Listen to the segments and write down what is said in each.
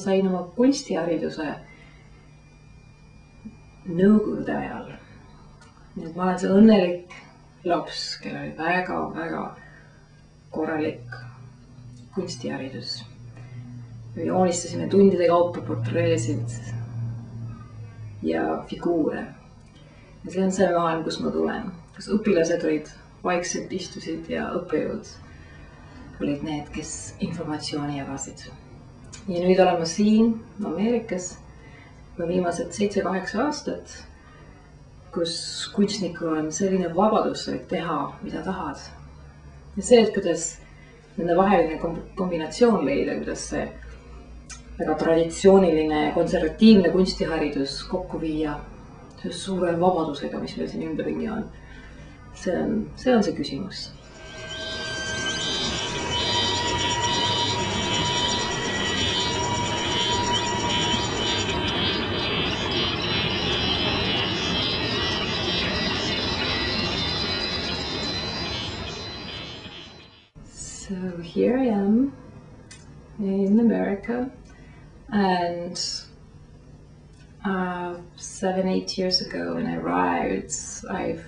sain oma kunstihariduse nõukogude ajal. Nii et ma olen see õnnelik laps, kellel oli väga-väga korralik kunstiharidus. Me joonistasime tundide kaupa portreesid ja figuure. Ja see on see maailm, kus ma tulen, kus õpilased olid vaikselt istusid ja õppejõud olid need, kes informatsiooni jagasid. Ja nüüd olen ma siin Ameerikas viimased 7-8 aastat, kus kunstnikul on selline vabadus teha, mida tahad. Ja see, et kuidas nende vaheline kombinatsioon leida, kuidas see väga traditsiooniline ja konservatiivne kunstiharidus kokku viia suure vabadusega, mis meil siin ümberringi on. See on see küsimus. So here I am in America, and 7-8 years ago when I arrived, I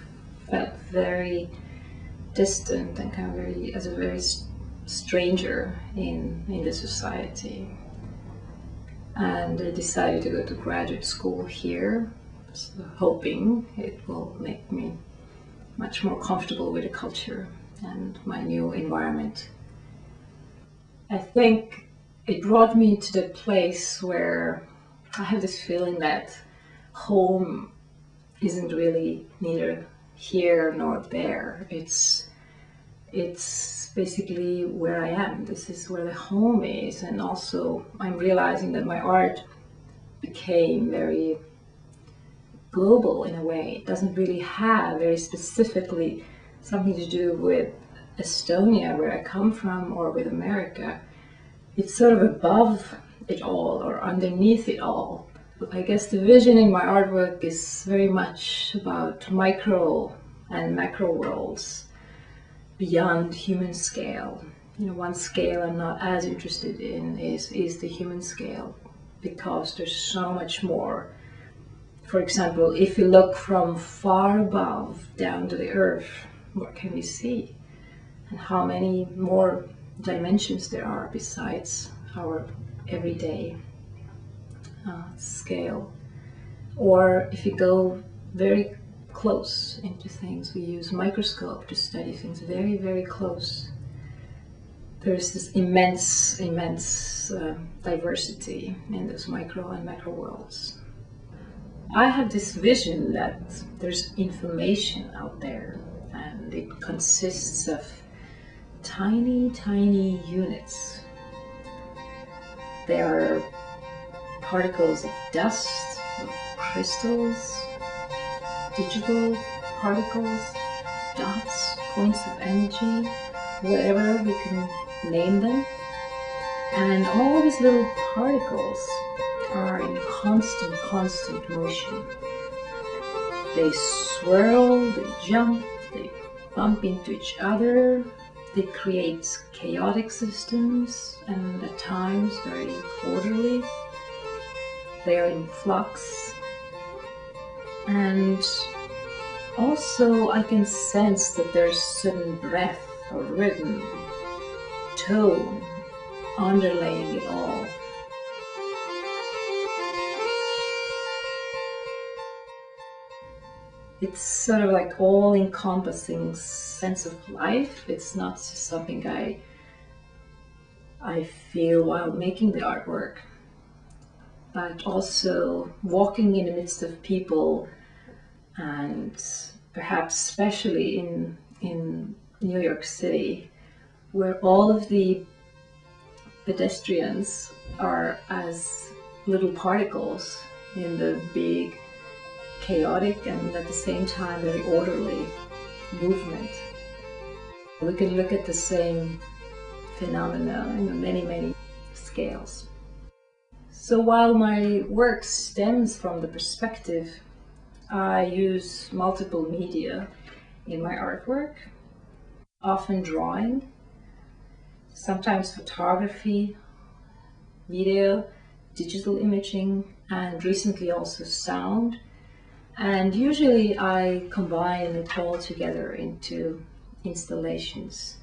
felt very distant and kind of as a very stranger in the society. And I decided to go to graduate school here, hoping it will make me much more comfortable with the culture and my new environment. I think it brought me to the place where I have this feeling that home isn't really neither here nor there. It's basically where I am. This is where the home is, and also I'm realizing that my art became very global in a way. It doesn't really have very specifically something to do with Estonia, where I come from, or with America. It's sort of above it all or underneath it all. I guess the vision in my artwork is very much about micro and macro worlds beyond human scale. You know, one scale I'm not as interested in is the human scale, because there's so much more. For example, if you look from far above down to the earth, what can we see? And how many more dimensions there are besides our everyday scale. Or if you go very close into things, we use microscope to study things very, very close. There's this immense diversity in those micro and macro worlds. I have this vision that there's information out there, and it consists of tiny, tiny units. There are particles of dust, of crystals, digital particles, dots, points of energy, whatever we can name them. And all these little particles are in constant motion. They swirl, they jump, they bump into each other. They create chaotic systems, and at times very orderly. They are in flux. And also I can sense that there's certain breath or rhythm, tone underlaying it all. It's sort of like all-encompassing sense of life. It's not just something I feel while making the artwork, but also walking in the midst of people, and perhaps especially in New York City, where all of the pedestrians are as little particles in the big, chaotic and at the same time very orderly movement. We can look at the same phenomena in many scales. So while my work stems from the perspective, I use multiple media in my artwork, often drawing, sometimes photography, video, digital imaging, and recently also sound. And usually I combine it all together into installations.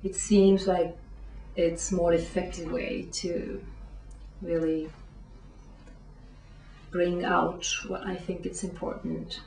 It seems like it's a more effective way to really bring out what I think it's important